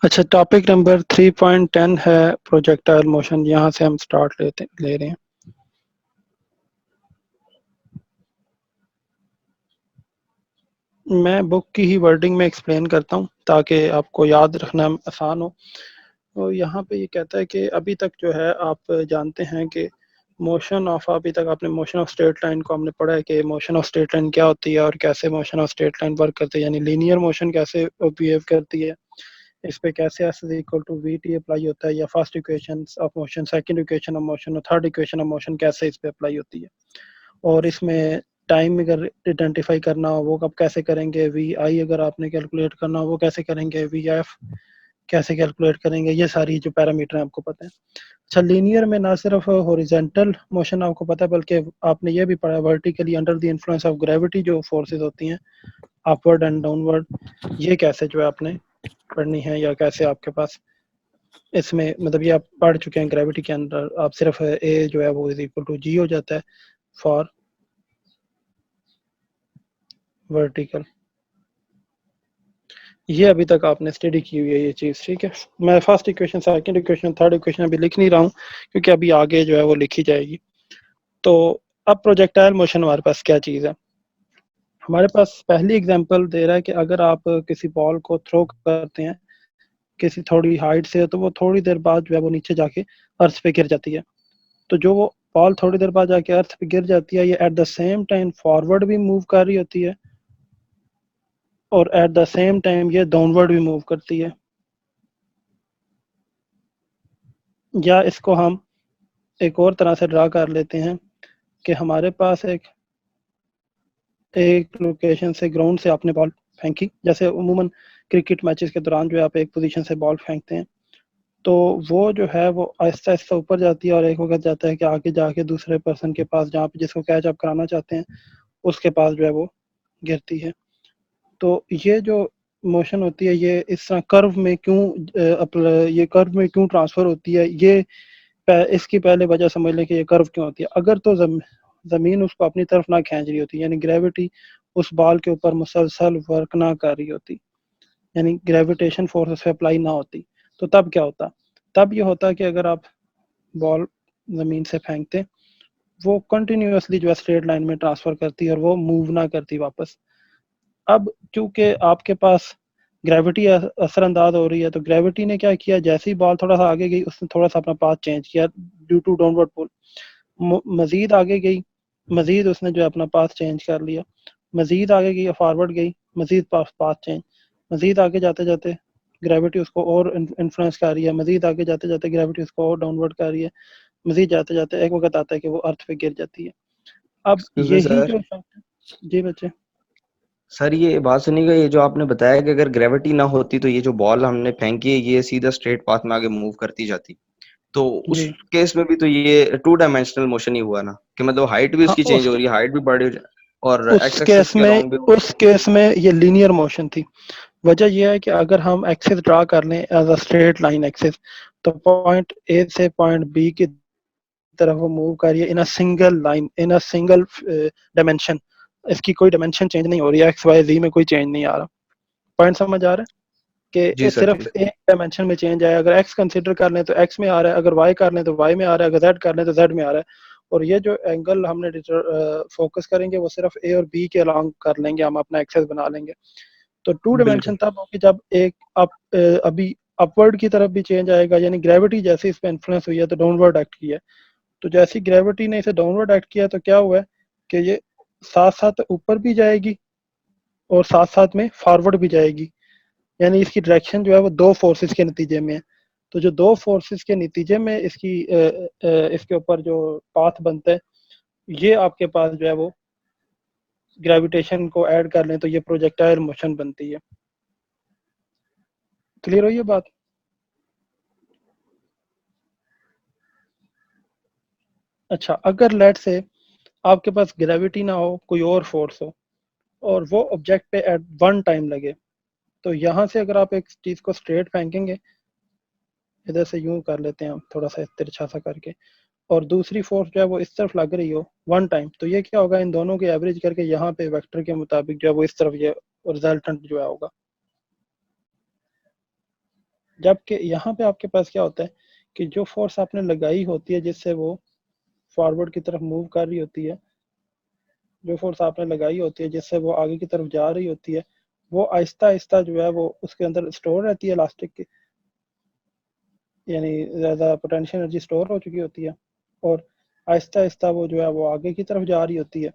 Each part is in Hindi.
अच्छा, टॉपिक नंबर 3.10 है प्रोजेक्टाइल मोशन। यहाँ से हम स्टार्ट ले रहे हैं। मैं बुक की ही वर्डिंग में एक्सप्लेन करता हूँ ताकि आपको याद रखना आसान हो। तो यहाँ पे ये कहता है कि अभी तक जो है आप जानते हैं कि मोशन ऑफ, अभी तक आपने मोशन ऑफ स्ट्रेट लाइन को हमने पढ़ा है कि मोशन ऑफ स्ट्रेट लाइन क्या होती है और कैसे motion of straight line work करती है, यानी लीनियर मोशन कैसे बिहेव करती है, इस पे कैसे S is equal to V T apply होता है, या first equation of motion, second equation of motion और थर्ड इक्वेशन ऑफ मोशन कैसे इस पे अप्लाई होती है। और इसमें टाइम अगर आइडेंटिफाई करना हो वो कब कैसे करेंगे, वी आई अगर आपने कैलकुलेट करना हो वो कैसे करेंगे, वी एफ कैसे कैलकुलेट करेंगे, ये सारी जो पैरामीटर हैं आपको पता है। अच्छा, लीनियर में ना सिर्फ हॉरिजेंटल मोशन आपको पता है बल्कि आपने ये भी पढ़ा vertically under the influence of gravity जो फोर्सेस होती हैं अपवर्ड एंड डाउनवर्ड, ये कैसे जो है आपने पढ़नी है, या कैसे आपके पास इसमें मतलब ये आप पढ़ चुके हैं ग्रेविटी के अंदर। आप सिर्फ ए जो है वो इज इक्वल टू जी हो जाता है फॉर वर्टिकल। ये अभी तक आपने स्टडी की हुई है ये चीज़, ठीक है। मैं first equation, second equation, third equation अभी लिख नहीं रहा हूँ क्योंकि अभी आगे जो है वो लिखी जाएगी। तो अब प्रोजेक्टाइल मोशन हमारे पास क्या चीज़ है। हमारे पास पहली एग्जांपल दे रहा है कि अगर आप किसी बॉल को थ्रो करते हैं किसी थोड़ी हाइट से, तो वो थोड़ी देर बाद जो है वो नीचे जाके अर्थ पे गिर जाती है। तो जो वो बॉल थोड़ी देर बाद जाके अर्थ पे गिर जाती है, ये at the same time forward भी मूव कर रही होती है और एट द सेम टाइम ये डाउनवर्ड भी मूव करती है। या इसको हम एक और तरह से ड्रा कर लेते हैं कि हमारे पास एक एक लोकेशन से, ग्राउंड से आपने बॉल फेंकी, जैसे उमूमन क्रिकेट मैचेस के दौरान जो आप एक पोजीशन से बॉल फेंकते हैं, तो वो जो है वो आहिस्ता आहिस्ता ऊपर जाती है और एक वक्त जाता है कि आगे जाके दूसरे पर्सन के पास जहाँ पे जिसको कैच आप कराना चाहते हैं उसके पास जो है वो गिरती है। तो ये जो मोशन होती है ये इस तरह कर्व में क्यों ये कर्व में क्यों ट्रांसफर होती है, ये इसकी पहले वजह समझ लें कि ये कर्व क्यों होती है। अगर तो ज़मीन उसको अपनी तरफ ना खींच रही होती, यानी ग्रेविटी उस बॉल के ऊपर मुसलसल वर्क ना कर रही होती, यानी ग्रेविटेशन फोर्स उस पर अप्लाई ना होती, तो तब क्या होता। तब ये होता कि अगर आप बॉल ज़मीन से फेंकते, वो कंटिन्यूअसली जो है स्ट्रेट लाइन में ट्रांसफ़र करती और वो मूव ना करती वापस। अब चूंकि आपके पास ग्रेविटी असरअंदाज हो रही है, तो ग्रेविटी ने क्या किया, जैसे ही बॉल थोड़ा सा आगे गई उसने थोड़ा सा अपना पाथ चेंज किया ड्यू टू डाउनवर्ड पुल। मजीद आगे गई, मजीद उसने जो है अपना पाथ चेंज कर लिया, मजीद आगे गई, फॉरवर्ड गई, मजीद पाथ चेंज, मजीद आगे जाते जाते ग्रेविटी उसको और इन्फ्लुएंस कर रही है, मजीद आगे जाते जाते ग्रेविटी उसको और डाउनवर्ड कर रही है, मजीद जाते जाते एक वक्त आता है कि वो अर्थ पे गिर जाती है। अब एक्सक्यूज मी यही सर। जो जी बच्चे। सर ये बात सुनिएगा, ये जो आपने बताया कि अगर ग्रेविटी ना होती तो ये जो बॉल हमने फेंकी है ये सीधा स्ट्रेट पाथ में आगे मूव करती जाती, तो उस जी केस में भी तो ये टू डायमेंशनल मोशन ही हुआ ना, कि मतलब हाइट भी हाँ, उसकी चेंज हो रही है, हाइट भी बढ़ रही है और उस एक्स एक्सिस केस के में अलोंग भी। उस केस में ये लीनियर मोशन थी। वजह यह है कि अगर हम एक्सिस ड्रा कर लें as a straight line axis, तो पॉइंट ए से पॉइंट बी की तरफ वो मूव करिए in a single line, in a single dimension. इसकी कोई डायमेंशन चेंज नहीं हो रही है, एक्स वाई जी में कोई चेंज नहीं आ रहा। पॉइंट समझ आ रहा है कि जी ये सर जी। सिर्फ एक डायमेंशन में चेंज आया। अगर एक्स कंसिडर कर लें तो एक्स में आ रहा है, अगर वाई कर लें तो वाई में आ रहा है, अगर जेड कर लें तो जेड में आ रहा है। और ये जो एंगल हमने फोकस करेंगे वो सिर्फ ए और बी के अलॉन्ग कर लेंगे, हम अपना एक्सेस बना लेंगे। तो टू बिल्कुल। डायमेंशन तब होगी जब एक अभी अपवर्ड की तरफ भी चेंज आएगा, यानी ग्रेविटी जैसे इस पर इन्फ्लुएंस हुई है तो डाउनवर्ड एक्ट किया है। तो जैसी ग्रेविटी ने इसे डाउनवर्ड एक्ट किया तो क्या हुआ है कि ये साथ साथ ऊपर भी जाएगी और साथ साथ में फॉरवर्ड भी जाएगी, यानी इसकी डायरेक्शन जो है वो दो फोर्सेस के नतीजे में है। तो जो दो फोर्सेस के नतीजे में इसके ऊपर जो पाथ बनता है, ये आपके पास जो है वो ग्रेविटेशन को ऐड कर लें तो ये प्रोजेक्टाइल मोशन बनती है। क्लियर हो ये बात। अच्छा, अगर लेट से आपके पास ग्रेविटी ना हो, कोई और फोर्स हो और वो ऑब्जेक्ट पे एट वन टाइम लगे, तो यहाँ से अगर आप एक चीज को स्ट्रेट फेंकेंगे, इधर से यूं कर लेते हैं हम थोड़ा सा तिरछा सा करके, और दूसरी फोर्स जो है वो इस तरफ लग रही हो वन टाइम, तो ये क्या होगा, इन दोनों के एवरेज करके यहाँ पे वेक्टर के मुताबिक जो है वो इस तरफ ये रिजल्टेंट जो है होगा। जबकि यहाँ पे आपके पास क्या होता है कि जो फोर्स आपने लगाई होती है जिससे वो फॉरवर्ड की तरफ मूव कर रही होती है, जो फोर्स आपने लगाई होती है जिससे वो आगे की तरफ जा रही होती है, वो आहिस्ता आहिस्ता जो है वो उसके अंदर स्टोर रहती है इलास्टिक की, यानी ज़्यादा पोटेंशियल एनर्जी स्टोर हो चुकी होती है, और आहिस्ता आहिस्ता वो जो है वो आगे की तरफ जा रही होती है।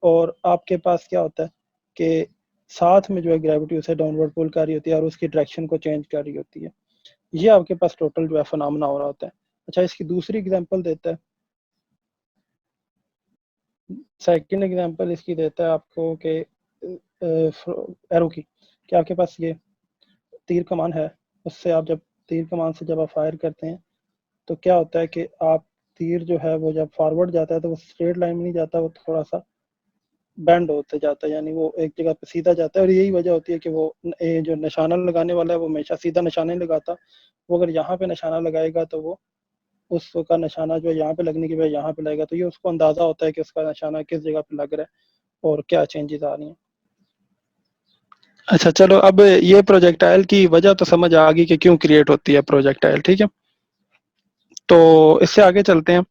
और आपके पास क्या होता है कि साथ में जो है ग्रेविटी उसे डाउनवर्ड पुल कर रही होती है और उसकी डायरेक्शन को चेंज कर रही होती है। ये आपके पास टोटल जो है फिनोमेना हो रहा होता है। अच्छा, इसकी दूसरी एग्जांपल देता है, सेकंड एग्जांपल इसकी देता है आपको कि एरो की, कि आपके पास ये तीर कमान है, उससे आप जब तीर कमान से जब आप फायर करते हैं तो क्या होता है कि आप तीर जो है वो जब फॉरवर्ड जाता है तो वो स्ट्रेट लाइन में नहीं जाता, वो थोड़ा सा बैंड होते जाता है, यानी वो एक जगह पे सीधा जाता है। और यही वजह होती है कि वो जो निशाना लगाने वाला है वो हमेशा सीधा निशाना नहीं लगाता, वो अगर यहाँ पे निशाना लगाएगा तो वो उसका निशाना जो है यहाँ पे लगने की बजाय यहाँ पे लगेगा, तो ये उसको अंदाजा होता है कि उसका निशाना किस जगह पे लग रहा है और क्या चेंजेस आ रही हैं। अच्छा चलो, अब ये प्रोजेक्टाइल की वजह तो समझ आ गई कि क्यों क्रिएट होती है प्रोजेक्टाइल, ठीक है। तो इससे आगे चलते हैं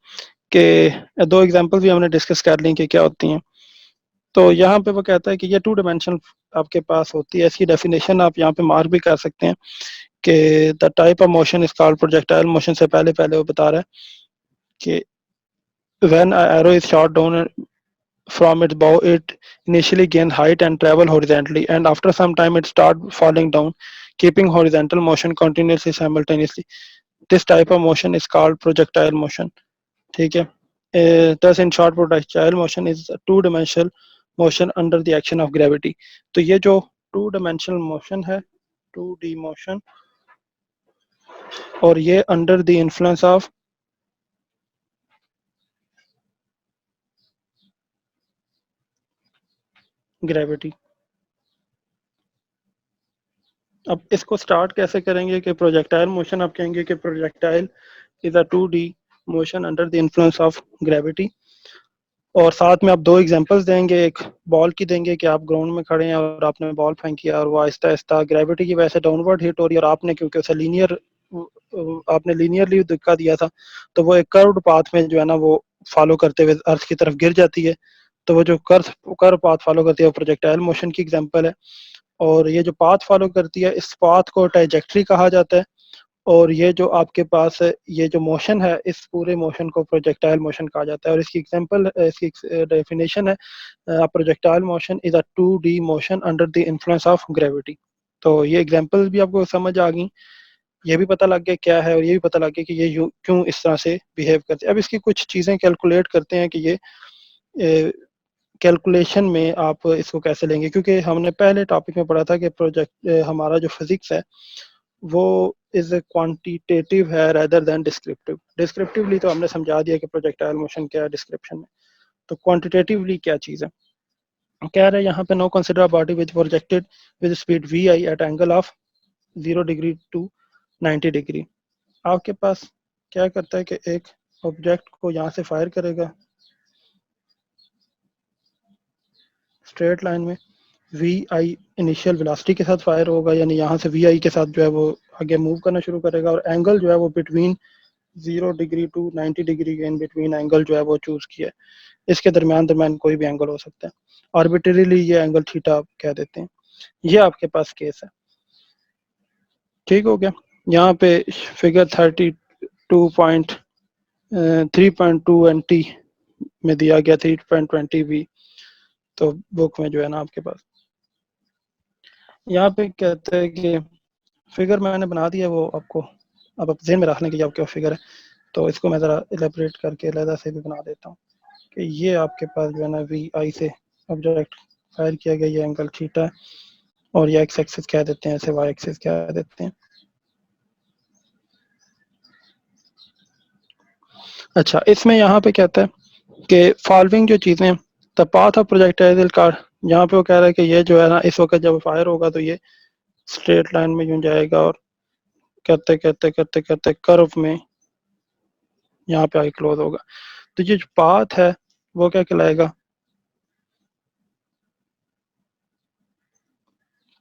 कि दो एग्जांपल भी हमने डिस्कस कर ली कि क्या होती हैं। तो यहाँ पे वो कहता है कि ये टू डायमेंशनल आपके पास होती है, इसकी डेफिनेशन आप यहाँ पे मार्क भी कर सकते हैं कि the type of motion is called projectile motion. से पहले पहले वो बता रहा है कि when a arrow is shot down from its bow, it initially gains height and travel horizontally, and after some time it starts falling down, keeping horizontal motion continuously simultaneously. This type of motion is called projectile motion. ठीक है। Thus in short, projectile motion is a two dimensional motion under the action of gravity. तो ये जो टू dimensional motion है, 2D motion, और ये under the influence of gravity। अब इसको स्टार्ट कैसे करेंगे कि प्रोजेक्टाइल मोशन आप कहेंगे कि projectile is a 2D motion under the influence of gravity, और साथ में आप दो एग्जांपल्स देंगे, एक बॉल की देंगे कि आप ग्राउंड में खड़े हैं और आपने बॉल फेंकी और वो आहिस्ता आहिस्ता ग्रेविटी की वजह से डाउनवर्ड हिट हो रही है, और आपने क्योंकि उसे लीनियर आपने लीनियरली धक्का दिया था तो वो एक कर्व्ड पाथ में जो है ना वो फॉलो करते हुए अर्थ की तरफ गिर जाती है। तो वो जो कर्व पाथ फॉलो करती है वो प्रोजेक्टाइल मोशन की एग्जांपल है। और ये जो पाथ फॉलो करती है इस पाथ को ट्राजेक्टरी कहा जाता है। और ये जो आपके पास है, ये जो मोशन है इस पूरे मोशन को प्रोजेक्टाइल मोशन कहा जाता है। और इसकी एग्जांपल, इसकी डेफिनेशन है, projectile motion is a 2D motion under the influence of gravity. तो ये एग्जांपल्स भी आपको समझ आ गई, ये भी पता लग गया क्या है, और ये भी पता लग गया कि ये क्यों इस तरह से बिहेव करते हैं। अब इसकी कुछ चीज़ें कैलकुलेट करते हैं कि ये कैलकुलेशन में आप इसको कैसे लेंगे, क्योंकि हमने पहले टॉपिक में पढ़ा था कि प्रोजेक्ट हमारा जो फिजिक्स है वो इज क्वांटिटेटिव है रेदर देन डिस्क्रिप्टिव। डिस्क्रिप्टिवली तो हमने समझा दिया कि प्रोजेक्टाइल मोशन क्या है डिस्क्रिप्शन में, तो क्वांटिटेटिवली क्या चीज़ है। कह रहे हैं यहाँ पे now consider body which projected with speed V I at angle of 0 degree to 90 degree. आपके पास क्या करता है कि एक ऑब्जेक्ट को यहाँ से फायर करेगा स्ट्रेट लाइन में, वी आई इनिशियल वेलोसिटी के साथ फायर होगा, यानी यहाँ से वी आई के साथ जो है वो आगे मूव करना शुरू करेगा, और एंगल जो है वो बिटवीन 0 डिग्री टू 90 डिग्री के इन बिटवीन एंगल जो है वो चूज किया है। इसके दरमियान दरमियान कोई भी एंगल हो सकता है, आर्बिट्रेरीली ये एंगल थीटा आप कह देते हैं। ये आपके पास केस है, ठीक हो गया। यहाँ पे फिगर 3.2 में दिया गया 3.20 भी, तो बुक में जो है ना आपके पास यहाँ पे कहते हैं कि फिगर मैंने बना दिया, वो आपको अब आप जेहन में रखने के लिए आपके फिगर है, तो इसको मैं ज़रा एलेबरेट करके अलहदा से भी बना देता हूँ कि ये आपके पास जो है ना वी आई से ऑब्जेक्ट फायर किया गया, ये एंगल थीटा है, और ये एक्स एक्सिस कह देते हैं, ऐसे वाई एक्सिस कह देते हैं। अच्छा, इसमें यहाँ पे कहता है कि फॉलोइंग जो चीज़ें, the path of projectile car, यहाँ पे वो कह रहा है कि ये जो है ना इस वक्त जब फायर होगा तो ये स्ट्रेट लाइन में यूं जाएगा और करते करते करते करते कर्व में यहाँ पे आके क्लोज होगा। तो ये जो पाथ है वो क्या कहलाएगा,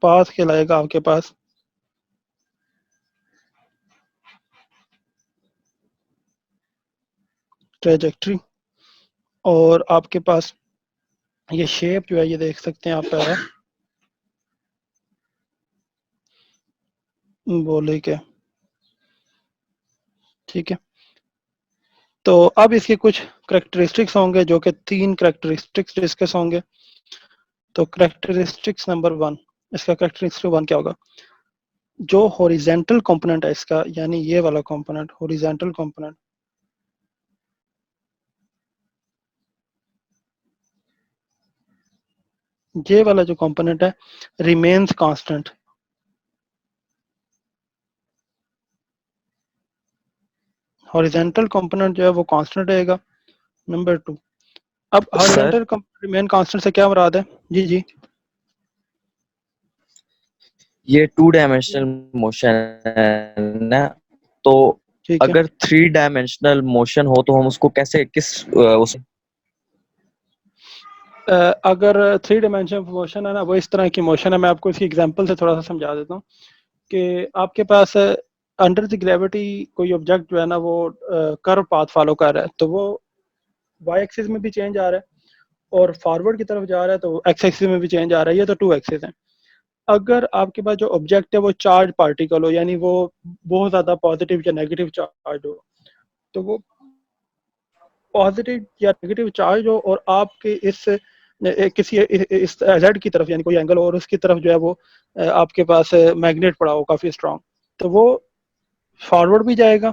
पाथ कहलाएगा आपके पास ट्रेजेक्ट्री, और आपके पास ये शेप जो है ये देख सकते हैं आप है बोले के, ठीक है। तो अब इसके कुछ करेक्टरिस्टिक्स होंगे जो कि 3 करेक्टरिस्टिक्स डिस्कस होंगे। तो करेक्टरिस्टिक्स नंबर 1, इसका करेक्टरिस्टिक 1 क्या होगा? जो हॉरिजेंटल कंपोनेंट है इसका, यानी ये वाला कंपोनेंट हॉरिजेंटल कंपोनेंट, ये वाला जो कंपोनेंट है रिमेन्स कांस्टेंट। हॉरिजेंटल कंपोनेंट जो है वो कांस्टेंट रहेगा। नंबर 2, अब सर हॉरिजेंटल रिमेन कांस्टेंट से क्या मुराद है? जी जी ये 2 डायमेंशनल मोशन है ना, तो ठीक है। अगर 3 डायमेंशनल मोशन हो तो हम उसको कैसे किस उस अगर 3 डायमेंशन मोशन है ना, वो इस तरह की मोशन है, मैं आपको इसकी एग्जांपल से थोड़ा सा समझा देता हूँ कि आपके पास अंडर द ग्रेविटी कोई ऑब्जेक्ट जो है ना वो कर्व पाथ फॉलो कर रहा है, तो वो वाई एक्सिस में भी चेंज आ रहा है और फॉरवर्ड की तरफ जा रहा है तो एक्स एक्सिस में भी चेंज आ रहा है, ये तो 2 एक्सिस हैं। अगर आपके पास जो ऑब्जेक्ट है वो चार्ज पार्टिकल हो, यानी वो बहुत ज्यादा पॉजिटिव या नेगेटिव चार्ज हो, तो वो पॉजिटिव या नेगेटिव चार्ज हो और आपके इस किसी इस जेड की तरफ यानी कोई एंगल हो और उसकी तरफ जो है वो आपके पास मैग्नेट पड़ा हो काफी स्ट्रांग, तो वो फॉरवर्ड भी जाएगा,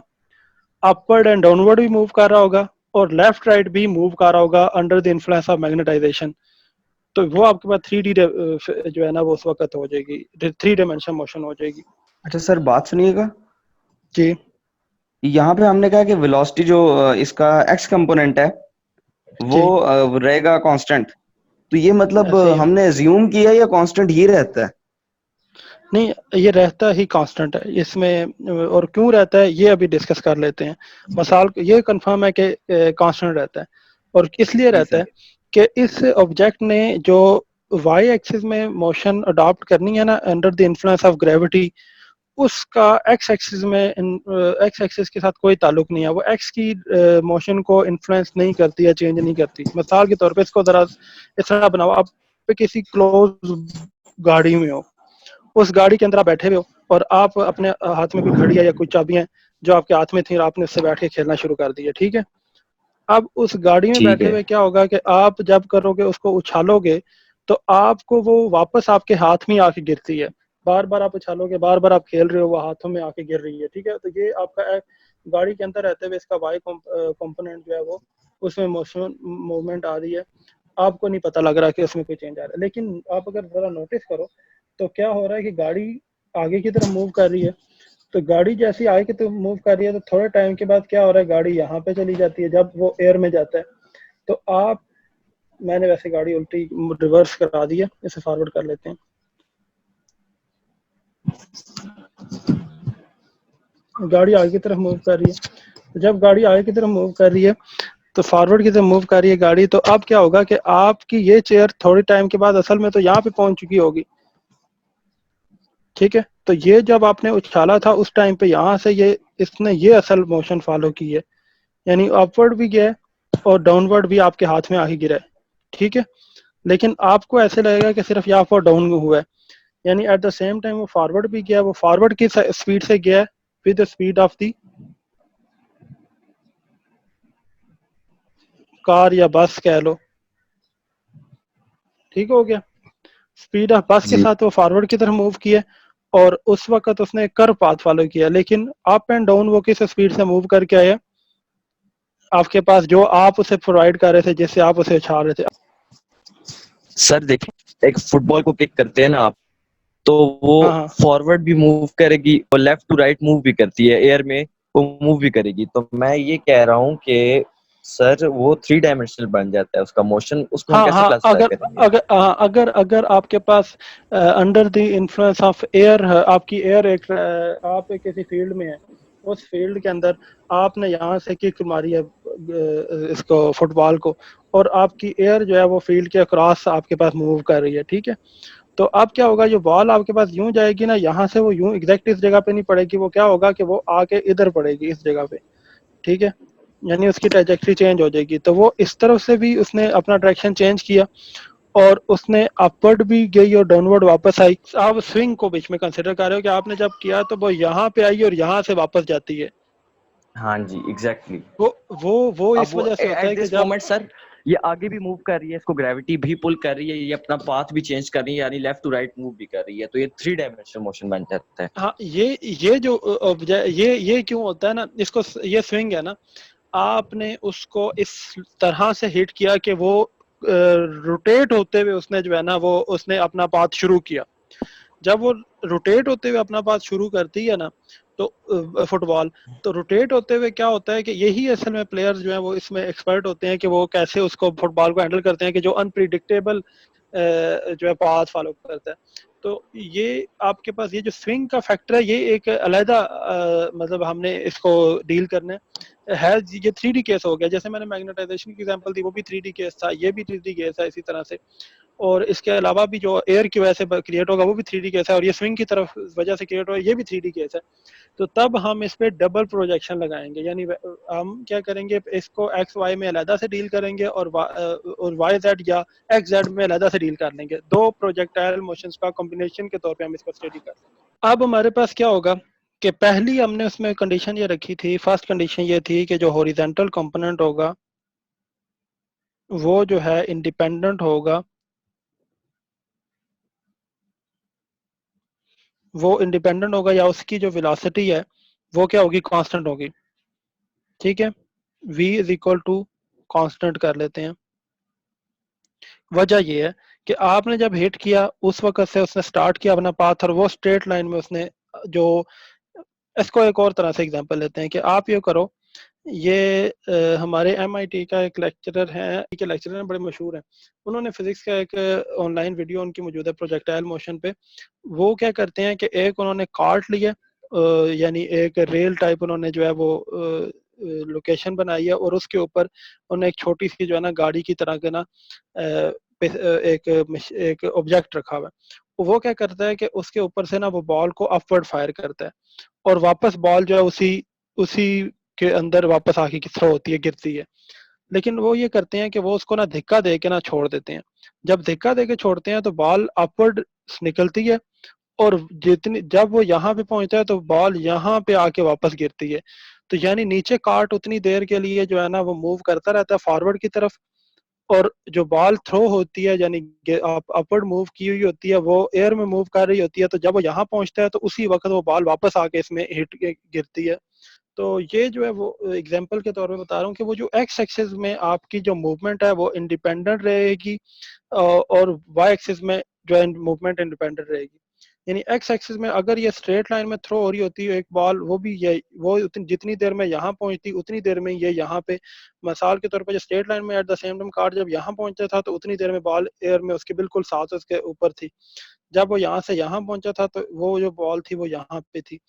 अपवर्ड एंड डाउनवर्ड भी मूव कर रहा होगा और लेफ्ट राइट भी मूव कर रहा होगा under the influence of magnetization. तो वो आपके पास 3D जो है ना वो उस वक्त हो जाएगी, 3 डायमेंशन मोशन हो जाएगी। अच्छा सर, बात सुनिएगा। जी यहाँ पे हमने कहा कि वेलोसिटी जो इसका एक्स कंपोनेंट है वो जी रहेगा कांस्टेंट, तो ये मतलब ऐसे ही है। हमने अज्यूम किया या कांस्टेंट ही रहता है? नहीं, ये रहता ही कांस्टेंट है इसमें, और क्यों रहता है ये अभी डिस्कस कर लेते हैं। मसाल ये कंफर्म है कि कांस्टेंट रहता है, और इसलिए जी रहता सर। है कि इस ऑब्जेक्ट ने जो वाई एक्सिस में मोशन अडॉप्ट करनी है ना under the influence of gravity, उसका एक्स एक्सिस में एक्स एक्सिस के साथ कोई ताल्लुक नहीं है, वो एक्स की मोशन को इन्फ्लुएंस नहीं करती है, चेंज नहीं करती। मिसाल के तौर पे इसको जरा इस तरह बनाओ, आप किसी क्लोज गाड़ी में हो, उस गाड़ी के अंदर आप बैठे हुए हो और आप अपने हाथ में कोई घड़ी है या कोई चाबियां जो आपके हाथ में थी और आपने उससे बैठ के खेलना शुरू कर दिया, ठीक है। अब उस गाड़ी में ठीक बैठे है। हुए क्या होगा कि आप जब करोगे उसको उछालोगे तो आपको वो वापस आपके हाथ में आके गिरती है। बार बार आप उछालोगे, बार बार आप खेल रहे हो, वो हाथों में आके गिर रही है, ठीक है। तो ये आपका गाड़ी के अंदर रहते हुए इसका वाई कंपोनेंट जो है वो उसमें मोशन मूवमेंट आ रही है, आपको नहीं पता लग रहा कि उसमें कोई चेंज आ रहा है। लेकिन आप अगर जरा नोटिस करो तो क्या हो रहा है कि गाड़ी आगे की तरफ मूव कर रही है, तो गाड़ी जैसी आगे की तरफ मूव कर रही है तो थोड़े टाइम के बाद क्या हो रहा है, गाड़ी यहाँ पे चली जाती है जब वो एयर में जाता है। तो आप, मैंने वैसे गाड़ी उल्टी रिवर्स करा दी है, इसे फॉरवर्ड कर लेते हैं। गाड़ी आगे की तरफ मूव कर रही है, तो जब गाड़ी आगे की तरफ मूव कर रही है तो फॉरवर्ड की तरफ मूव कर रही है गाड़ी, तो अब क्या होगा कि आपकी ये चेयर थोड़ी टाइम के बाद असल में तो यहाँ पे पहुंच चुकी होगी, ठीक है। तो ये जब आपने उछाला था उस टाइम पे यहाँ से ये इसने ये असल मोशन फॉलो की है, यानी अपवर्ड भी गया है और डाउनवर्ड भी आपके हाथ में आके गिरा है, ठीक है। लेकिन आपको ऐसे लगेगा कि सिर्फ यहाँ पर डाउन हुआ है, यानी एट द सेम टाइम वो फॉरवर्ड भी गया, वो फॉरवर्ड की स्पीड से गया है with the speed of the car या बस कह लो, ठीक हो गया। स्पीड ऑफ बस के जी। साथ वो फॉरवर्ड की तरफ मूव किया और उस वक्त उसने कर्व पाथ फॉलो किया, लेकिन अप एंड डाउन वो किस स्पीड से मूव करके आया आपके पास, जो आप उसे प्रोवाइड कर रहे थे, जिससे आप उसे उछाल रहे थे। सर देखिए, एक फुटबॉल को किक करते हैं ना आप, तो वो हाँ हाँ फॉरवर्ड भी मूव करेगी और लेफ्ट टू राइट मूव भी करती है, एयर में वो मूव भी करेगी। तो मैं ये कह रहा हूँ कि सर वो 3 डायमेंशनल बन जाता है उसका मोशन, उसको हम हाँ कैसे हाँ, क्लासिफाई करेंगे? अगर आपके पास under the influence of air, आपकी एयर एक आप किसी फील्ड में है, उस फील्ड के अंदर आपने यहाँ से किक मारी है इसको फुटबॉल को, और आपकी एयर जो है वो फील्ड के अक्रॉस आपके पास मूव कर रही है, ठीक है। तो अब क्या होगा, जो बॉल आपके पास यूं जाएगी ना, यहाँ से वो यूं एग्जैक्ट इस जगह पे नहीं पड़ेगी, वो क्या होगा कि वो आके इधर पड़ेगी इस जगह पे, ठीक है। यानी उसकी ट्रैजेक्टरी चेंज हो जाएगी। तो वो इस तरफ से भी उसने अपना डायरेक्शन चेंज किया और उसने अपवर्ड भी गई और डाउनवर्ड वापस आई। आप स्विंग को बीच में कंसिडर कर रहे हो कि आपने जब किया तो वो यहाँ पे आई और यहाँ से वापस जाती है। हाँ जी, एग्जैक्टली। वो अब इस वो वजह से होता एट है कि दिस जब मोमेंट सर ये आगे भी मूव कर रही है, इसको ग्रेविटी भी पुल कर रही है, ये अपना पाथ भी चेंज कर रही है, यानी लेफ्ट टू राइट मूव भी कर रही है, तो ये 3 डायमेंशनल मोशन बन जाता है। हाँ, ये जो ये क्यों होता है ना, इसको ये स्विंग है ना, आपने उसको इस तरह से हिट किया कि वो रोटेट होते हुए उसने जो है ना वो उसने अपना पाथ शुरू किया। जब वो रोटेट होते हुए अपना पाथ शुरू करती है ना, तो फुटबॉल, तो रोटेट होते हुए क्या होता है कि यही असल में प्लेयर्स जो है वो इसमें एक्सपर्ट होते हैं कि वो कैसे उसको फुटबॉल को हैंडल करते हैं कि जो अनप्रिडिक्टेबल जो है पाथ फॉलो करता है। तो ये आपके पास ये जो स्विंग का फैक्टर है, ये एक अलहदा मतलब हमने इसको डील करना है। ये 3D केस हो गया, जैसे मैंने मैग्नेटाइजेशन की एग्जांपल दी, वो भी 3D केस था, ये भी 3D केस है इसी तरह से। और इसके अलावा भी जो एयर की वजह से क्रिएट होगा वो भी 3D केस है, और ये स्विंग की तरफ वजह से क्रिएट होगा ये भी 3D केस है। तो तब हम इस पे डबल प्रोजेक्शन लगाएंगे, यानी हम क्या करेंगे, इसको एक्स वाई में अलहदा से डील करेंगे और वाई जेड या एक्स जेड में अलहदा से डील कर लेंगे। दो प्रोजेक्टाइल मोशंस का कॉम्बिनेशन के तौर पे हम इसको स्टडी कर लेंगे। अब हमारे पास क्या होगा कि पहली हमने उसमें कंडीशन ये रखी थी, फर्स्ट कंडीशन ये थी कि जो हॉरिजॉन्टल कंपोनेंट होगा वो जो है इंडिपेंडेंट होगा, वो इंडिपेंडेंट होगा या उसकी जो वेलोसिटी है वो क्या होगी, कांस्टेंट होगी। ठीक है, v is equal to constant कर लेते हैं। वजह ये है कि आपने जब हिट किया उस वक्त से उसने स्टार्ट किया अपना पाथ, और वो स्ट्रेट लाइन में उसने जो, इसको एक और तरह से एग्जांपल लेते हैं कि आप ये करो, ये हमारे MIT का एक लेक्चरर है, के लेक्चरर हैं, बड़े मशहूर हैं। उन्होंने फिजिक्स का एक ऑनलाइन वीडियो उनकी मौजूद है प्रोजेक्टाइल मोशन पे। वो क्या करते हैं कि एक उन्होंने कार्ट लिया, यानी एक रेल टाइप उन्होंने जो है वो लोकेशन बनाई है, और उसके ऊपर उन्होंने एक छोटी सी जो है ना गाड़ी की तरह के ना एक ऑब्जेक्ट रखा हुआ है। वो क्या करता है कि उसके ऊपर से ना वो बॉल को अपवर्ड फायर करता है, और वापस बॉल जो है उसी उसी के अंदर वापस आके थ्रो होती है, गिरती है। लेकिन वो ये करते हैं कि वो उसको ना धक्का दे के ना छोड़ देते हैं। जब धक्का दे के छोड़ते हैं तो बॉल अपवर्ड निकलती है, और जितनी जब वो यहाँ पे पहुंचता है तो बॉल यहाँ पे आके वापस गिरती है। तो यानी नीचे कार्ट उतनी देर के लिए जो है ना वो मूव करता रहता है फॉरवर्ड की तरफ, और जो बॉल थ्रो होती है यानी अपवर्ड मूव की हुई होती है वो एयर में मूव कर रही होती है। तो जब वो यहाँ पहुंचता है तो उसी वक्त वो बॉल वापस आके इसमें हिट गिरती है। तो ये जो है वो एग्जांपल के तौर पे बता रहा हूँ कि वो जो एक्स एक्सिस में आपकी जो मूवमेंट है वो इंडिपेंडेंट रहेगी, और वाई एक्सिस में जो है मूवमेंट इंडिपेंडेंट रहेगी। यानी एक्स एक्सिस में अगर ये स्ट्रेट लाइन में थ्रो हो रही होती है एक बॉल, वो भी ये वो जितनी देर में यहाँ पहुंचती उतनी देर में ये यहाँ पे, मिसाल के तौर पर जो स्ट्रेट लाइन में at the same time card जब यहाँ पहुंचता था तो उतनी देर में बॉल एयर में उसके बिल्कुल साथ उसके ऊपर थी। जब वो यहाँ से यहाँ पहुंचा था तो वो जो बॉल थी वो यहाँ पे थी।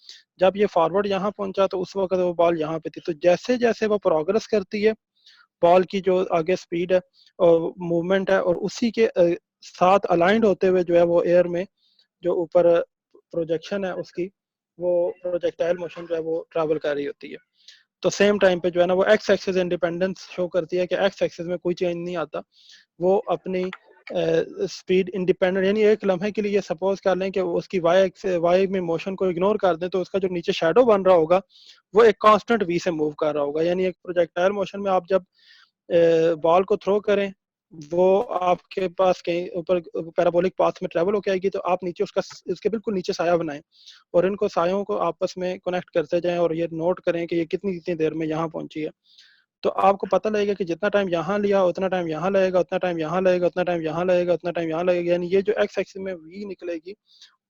जब ये फॉरवर्ड यहाँ पहुंचा तो उस वक्त वो बॉल यहाँ पे थी। तो जैसे जैसे वो प्रोग्रेस करती है बॉल की जो आगे स्पीड है और मूवमेंट है, और उसी के साथ अलाइंड होते हुए जो है वो एयर में जो ऊपर प्रोजेक्शन है उसकी, वो प्रोजेक्टाइल मोशन जो है वो ट्रैवल कर रही होती है। तो सेम टाइम पे जो है ना वो एक्स एक्सिस इंडिपेंडेंस शो करती है कि एक्स एक्सिस में कोई चेंज नहीं आता, वो अपनी स्पीड इंडिपेंडेंट, यानी एक लम्हे के लिए सपोज कर लें कि उसकी वाई में मोशन को इग्नोर कर दें तो उसका जो नीचे शेडो बन रहा होगा वो एक कांस्टेंट वी से मूव कर रहा होगा। यानी एक प्रोजेक्टाइल मोशन में आप जब बॉल को थ्रो करें वो आपके पास कहीं ऊपर पैराबोलिक पाथ में ट्रेवल होकर आएगी, तो आप नीचे उसका उसके बिल्कुल नीचे साया बनाएं और इनको सायों को आपस में कनेक्ट करते जाएं, और ये नोट करें कि ये कितनी कितनी देर में यहाँ पहुंची है। तो आपको पता लगेगा कि जितना टाइम यहाँ लिया उतना टाइम यहाँ लगेगा, उतना टाइम यहाँ लगेगा, उतना टाइम यहाँ लगेगा, उतना टाइम यहाँ लगेगा। यानी ये जो एक्स एक्सिस में वी निकलेगी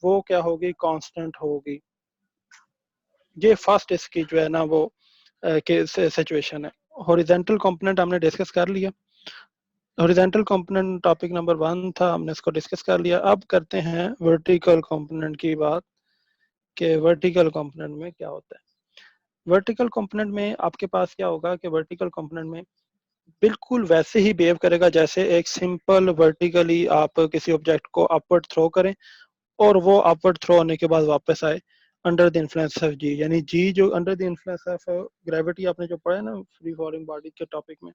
वो क्या होगी, कांस्टेंट होगी। ये फर्स्ट इसकी जो है ना वो के सिचुएशन है। हॉरिजॉन्टल कंपोनेंट हमने डिस्कस कर लिया। हॉरिजॉन्टल कंपोनेंट टॉपिक नंबर 1 था, हमने इसको डिस्कस कर लिया। अब करते हैं वर्टिकल कंपोनेंट की बात कि वर्टिकल कंपोनेंट में क्या होता है। वर्टिकल कंपोनेंट में आपके पास क्या होगा कि वर्टिकल कंपोनेंट में बिल्कुल वैसे ही बिहेव करेगा जैसे एक सिंपल वर्टिकली आप किसी ऑब्जेक्ट को अपवर्ड थ्रो करें और वो अपवर्ड थ्रो होने के बाद वापस आए। अंडर द इन्फ्लुएंस ऑफ जी, यानी जी जो under the influence of gravity आपने जो पढ़ा है ना फ्री फॉलिंग बॉडी के टॉपिक में,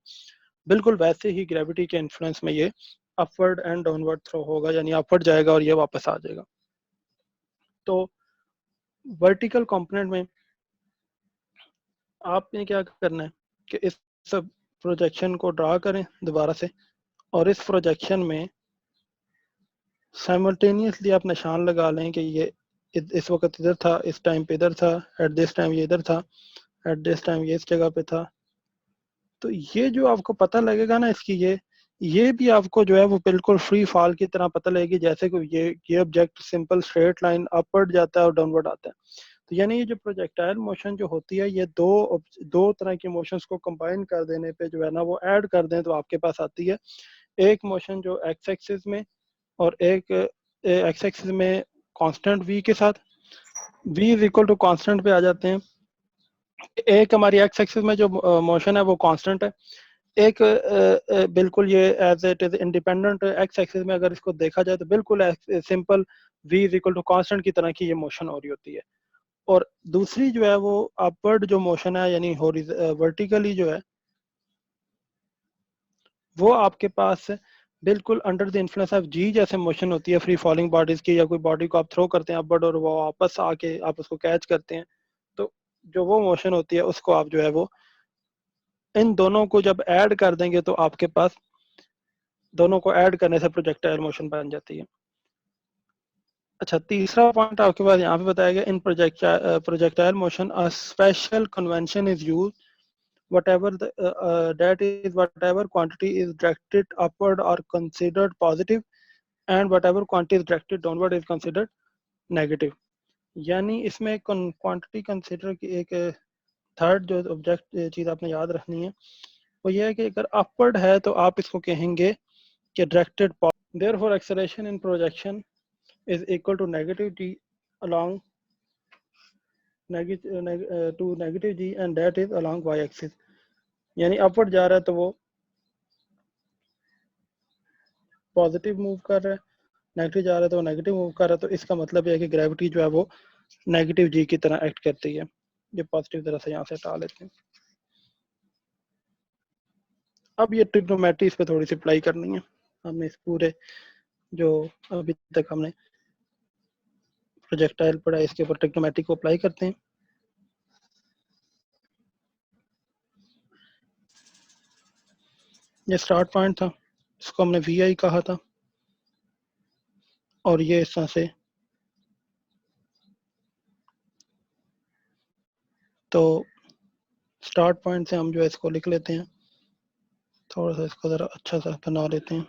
बिल्कुल वैसे ही ग्रेविटी के इन्फ्लुएंस में ये अपवर्ड एंड डाउनवर्ड थ्रो होगा, यानी अपवर्ड जाएगा और ये वापस आ जाएगा। तो वर्टिकल कंपोनेंट में आपने क्या करना है कि इस सब प्रोजेक्शन को ड्रा करें दोबारा से, और इस प्रोजेक्शन में साइमल्टेनियसली आप निशान लगा लें कि ये इस वक्त इधर था, इस टाइम पे इधर था, एट दिस टाइम ये इधर था, एट दिस टाइम ये इस जगह पे था। तो ये जो आपको पता लगेगा ना इसकी, ये भी आपको जो है वो बिल्कुल फ्री फॉल की तरह पता लगेगी, जैसे कि ये object simple straight line upward जाता है और डाउनवर्ड आता है। तो यानी ये जो प्रोजेक्टाइल मोशन जो होती है, ये दो तरह की मोशंस को कंबाइन कर देने पे जो है ना वो ऐड कर दें तो आपके पास आती है एक मोशन जो एक्स एक्सिस में, और एक एक्स एक्सिस में कांस्टेंट v के साथ, v is equal to constant पे आ जाते हैं। एक हमारी एक्स एक्सिस में जो मोशन है वो कांस्टेंट है, एक बिल्कुल ये as it is independent X axis में अगर इसको देखा जाए तो बिल्कुल simple v is equal to constant की तरह की ये मोशन हो रही होती है। और दूसरी जो है वो अपवर्ड जो मोशन है, यानी वर्टिकली जो है वो आपके पास बिल्कुल अंडर द इन्फ्लुएंस ऑफ जी जैसे मोशन होती है फ्री फॉलिंग बॉडीज की, या कोई बॉडी को आप थ्रो करते हैं अपवर्ड और वो वापस आके आप उसको कैच करते हैं, तो जो वो मोशन होती है उसको आप जो है वो इन दोनों को जब ऐड कर देंगे तो आपके पास दोनों को ऐड करने से प्रोजेक्टाइल मोशन बन जाती है। अच्छा, तीसरा पॉइंट आपके पास यहाँ पे बताया गया, in projectile motion a special convention is use whatever that is whatever quantity is directed upward or considered positive and whatever quantity is directed downward is considered negative। यानी इसमें क्वांटिटी कंसिडर की एक थर्ड जो ऑब्जेक्ट चीज आपने याद रखनी है वो ये है कि अगर अपवर्ड है तो आप इसको कहेंगे कि directed, therefore acceleration in projection is equal to negative g along negative g and that is along y axis। यानी अपवर्ड जा रहा है तो वो पॉजिटिव मूव कर रहा है, नेगेटिव जा रहा है तो वो नेगेटिव मूव कर रहा है। तो इसका मतलब है कि ग्रेविटी जो है वो नेगेटिव जी की तरह एक्ट करती है। ये पॉजिटिव तरह से यहाँ से हटा लेते हैं। अब ये ट्रिग्नोमेट्री इस पे थोड़ी सी अप्लाई करनी है। हमने इस पूरे जो अभी तक हमने प्रोजेक्टाइल पढ़ा है इसके ऊपर ट्रिग्नोमेट्री को अप्लाई करते हैं। ये स्टार्ट पॉइंट था, इसको हमने वी आई कहा था, और ये इस तरह से, तो स्टार्ट पॉइंट से हम जो है इसको लिख लेते हैं, थोड़ा सा इसको ज़रा अच्छा सा बना लेते हैं।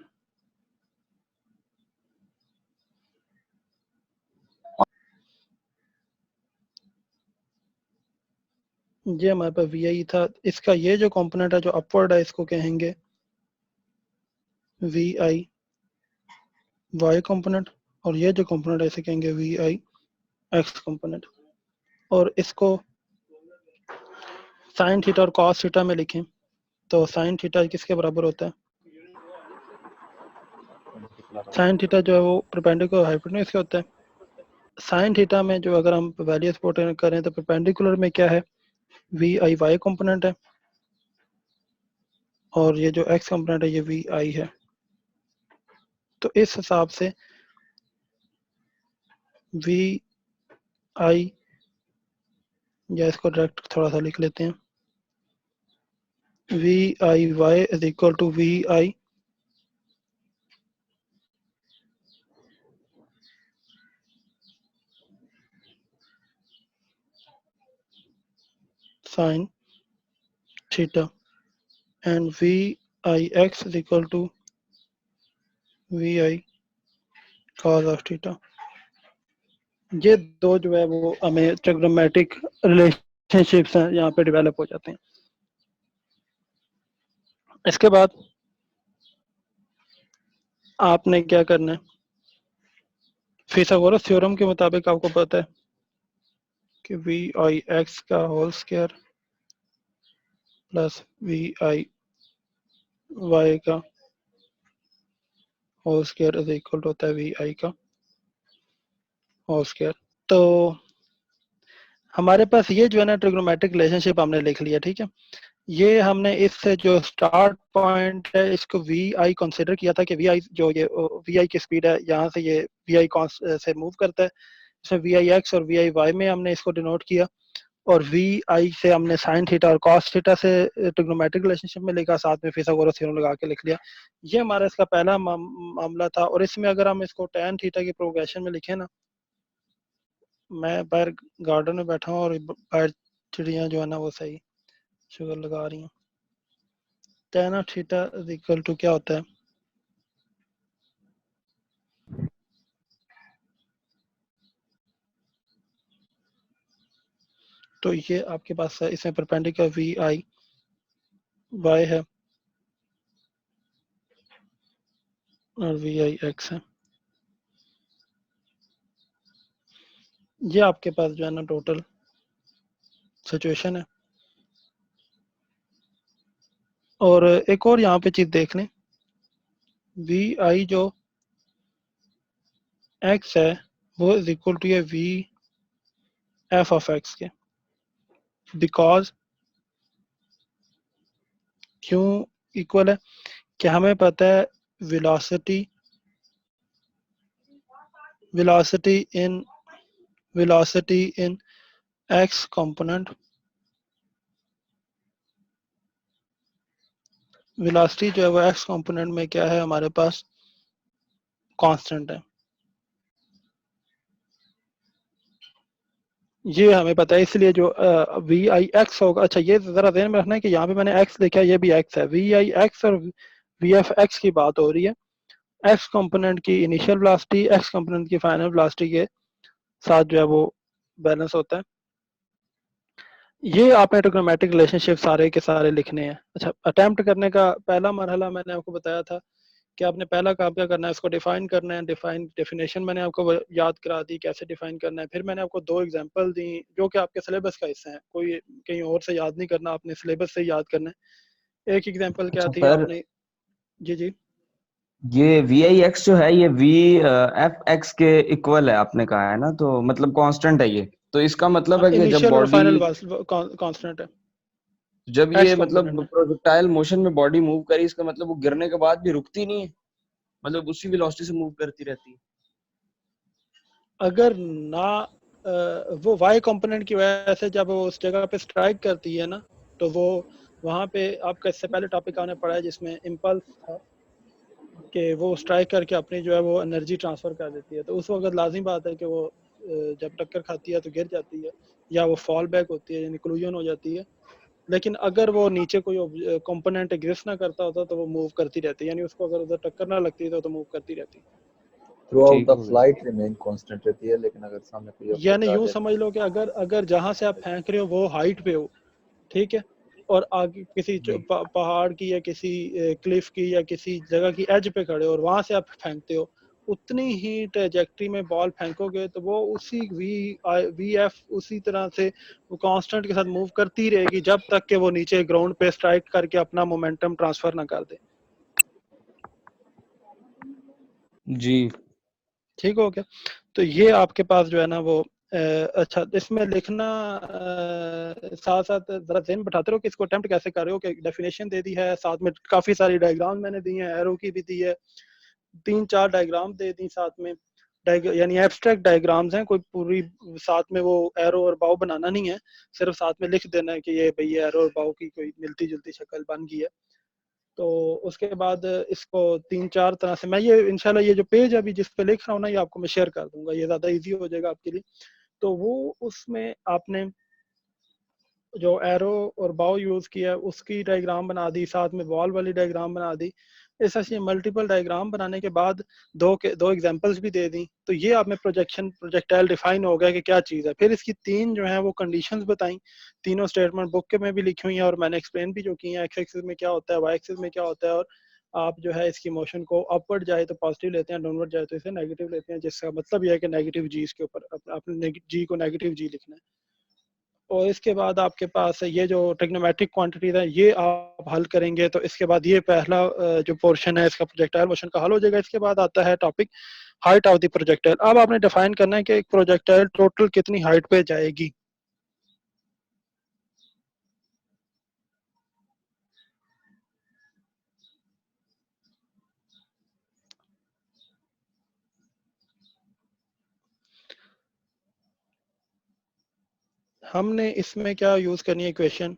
ये हमारे पास वी आई था, इसका ये जो कंपोनेंट है जो अपवर्ड है इसको कहेंगे वी आई वाई कंपोनेंट, और ये जो कंपोनेंट है इसे कहेंगे वी आई एक्स कंपोनेंट। और इसको साइन थीटा और कॉस थीटा में लिखें तो साइन थीटा किसके बराबर होता है, साइन थीटा जो है वो परपेंडिकुलर हाइपोटेन्यूज के होता है। साइन थीटा में जो अगर हम वैल्यू सपोर्ट करें तो परपेंडिकुलर में क्या है, वी आई वाई कंपोनेंट है, और ये जो एक्स कंपोनेंट है ये वी आई है। तो इस हिसाब से वी आई, या इसको डायरेक्ट थोड़ा सा लिख लेते हैं, V I Y is equal to V I sine theta and V I X is equal to V I cos of theta. ये दो जो है वो हमें ट्रिग्नोमेट्रिक रिलेशनशिप्स हैं यहाँ पे डेवलप हो जाते हैं। इसके बाद आपने क्या करना है, फिथागोरस थ्योरम के मुताबिक आपको पता है कि वी आई एक्स का whole square plus V I Y का होल स्क्वायर इज इक्वल होता है वी आई का होल स्क्वायर। तो हमारे पास ये जो है ना ट्रिग्नोमेट्रिक रिलेशनशिप हमने लिख लिया, ठीक है। ये हमने इससे जो स्टार्ट पॉइंट है इसको वी आई कंसिडर किया था कि वी आई जो ये वी आई की स्पीड है, यहाँ से ये वी आई से मूव करता है, इसमें वी आई एक्स और वी आई वाई में हमने इसको डिनोट किया, और वी आई से हमने साइन थीटा और कॉस थीटा से ट्रिग्नोमेट्रिक रिलेशनशिप में लिखा, साथ में फिथागोरस थ्योरम लगा के लिख लिया। ये हमारा इसका पहला मामला था। और इसमें अगर हम इसको tan थीटा की प्रोग्रेशन में लिखें ना, मैं बाहर गार्डन में बैठा हूँ और बाहर चिड़िया जो है ना वो सही शुगर लगा रही हैं। tan of theta is equal to क्या होता है, तो ये आपके पास है, इसमें परपेंडिकुलर वी आई वाई है और वी आई एक्स है। ये आपके पास जो है ना टोटल सिचुएशन है। और एक और यहाँ पे चीज देख लें, वी आई जो एक्स है वो इज इक्वल टू ये वी एफ ऑफ एक्स के, बिकॉज क्यों इक्वल है कि हमें पता है वेलोसिटी इन एक्स कंपोनेंट, वेलोसिटी जो है वो एक्स कंपोनेंट में क्या है हमारे पास कांस्टेंट है। ये हमें पता है, इसलिए जो वी आई एक्स होगा, अच्छा ये जरा ध्यान में रखना है कि यहाँ पे मैंने एक्स लिखा है, ये भी एक्स है, वी आई एक्स और वी एफ एक्स की बात हो रही है। एक्स कंपोनेंट की इनिशियल वेलोसिटी एक्स कंपोनेंट की फाइनल वेलोसिटी के साथ जो है वो बैलेंस होता है। ये आपने ट्रिग्नोमेट्रिक रिलेशनशिप सारे के सारे लिखने हैं। अच्छा, अटेम्प्ट करने का पहला मरहला मैंने आपको बताया था कि आपने पहला काम क्या करना है, इसको डिफाइन करना है। डेफिनेशन मैंने आपको याद करा दी कैसे डिफाइन करना है। फिर मैंने आपको दो एग्जांपल दी जो कि आपके सिलेबस का हिस्सा है, कोई कहीं और से याद नहीं करना, आपने सिलेबस से याद करना है। एक एग्जांपल क्या अच्छा थी सर, आपने, जी जी, ये वी आई एक्स जो है ये वी एफ एक्स के इक्वल है आपने कहा है ना, तो मतलब कांस्टेंट है ये, तो इसका मतलब है कि जब इनिशियल और बॉडी, फाइनल कांस्टेंट है जब एक्स ये कंपोनेंट मतलब में। प्रोजेक्टाइल मोशन में बॉडी मूव करी, इसका मतलब वो गिरने के बाद भी रुकती नहीं है, मतलब उसी वेलोसिटी से मूव करती रहती है। अगर ना वो वाई कंपोनेंट की वजह से जब वो उस जगह पे स्ट्राइक करती है ना, तो वो वहाँ पे आपका इससे पहले टॉपिक आने पड़ा है जिसमें इम्पल्स था कि वो स्ट्राइक करके अपनी जो है वो एनर्जी ट्रांसफर कर देती है। तो उस वक्त लाजिम बात है कि वो जब टक्कर खाती है तो गिर जाती है या वो फॉल बैक होती है, यानी क्लूजन हो जाती है। लेकिन अगर वो नीचे कोई कंपोनेंट एग्जिस्ट ना करता होता तो वो मूव करती रहती है, यानी उसको अगर उधर टक्कर ना लगती तो मूव करती रहती। थ्रू आउट ठीक द हो गया। फ्लाइट रिमेन कांस्टेंट रहती है, लेकिन अगर सामने कोई यानी ऑब्जेक्ट आ यूं जाए समझ लो कि अगर अगर जहां से आप फेंक रहे हो वो हाइट पे हो, ठीक है, और आगे किसी जी पहाड़ की या किसी क्लिफ की या किसी जगह की एज पे खड़े हो और वहां से आप फेंकते हो, उतनी ही ट्रेजेक्ट्री में बॉल फेंकोगे तो वो उसी वी एफ उसी तरह से वो कांस्टेंट के साथ मूव करती रहेगी जब तक कि वो नीचे ग्राउंड पे स्ट्राइक करके अपना मोमेंटम ट्रांसफर ना कर दे। जी ठीक हो गया। तो ये आपके पास जो है ना वो अच्छा, इसमें लिखना साथ साथ जरा ध्यान बैठाते रहो कि इसको अटेम्प्ट कैसे कर रहे हो, कि डेफिनेशन दे दी है, साथ में काफी सारी डायग्राम मैंने दी हैं, एरो की भी दी है, 3-4 डायग्राम दे दी साथ में। यानी एब्स्ट्रैक्ट डायग्राम्स हैं, कोई पूरी साथ में वो एरो और बाव बनाना नहीं है, सिर्फ साथ में लिख देना है कि ये भाई एरो और बाव की कोई मिलती जुलती शक्ल बन गई है। तो उसके बाद इसको 3-4 तरह से मैं ये इंशाल्लाह ये जो पेज अभी जिस पे लिख रहा हूँ ना, ये आपको मैं शेयर कर दूंगा, ये ज़्यादा इजी हो जाएगा आपके लिए। तो वो उसमें आपने जो एरो और बाव यूज़ किया उसकी डायग्राम बना दी, साथ में बॉल वाली डायग्राम बना दी। इस ऐसे मल्टीपल डायग्राम बनाने के बाद दो एग्जांपल्स भी दे दी। तो ये आप में प्रोजेक्टाइल डिफाइन हो गया कि क्या चीज़ है। फिर इसकी तीन जो है वो कंडीशंस बताई, तीनों स्टेटमेंट बुक के में भी लिखी हुई हैं और मैंने एक्सप्लेन भी जो की हैं, एक्स एक्सिस में क्या होता है, वाई एक्सिस में क्या होता है, और आप जो है इसकी मोशन को अपवर्ड जाए तो पॉजिटिव लेते हैं, डाउनवर्ड जाए तो इसे नेगेटिव लेते हैं, जिसका मतलब यह है कि नेगेटिव जी इसके ऊपर अपने जी को नेगेटिव जी लिखना है। और इसके बाद आपके पास ये जो ट्रिग्नोमेट्रिक क्वांटिटीज है ये आप हल करेंगे, तो इसके बाद ये पहला जो पोर्शन है इसका प्रोजेक्टाइल मोशन का हल हो जाएगा। इसके बाद आता है topic height of the projectile. अब आपने डिफाइन करना है कि एक प्रोजेक्टाइल टोटल कितनी हाइट पे जाएगी। हमने इसमें क्या यूज करनी है equation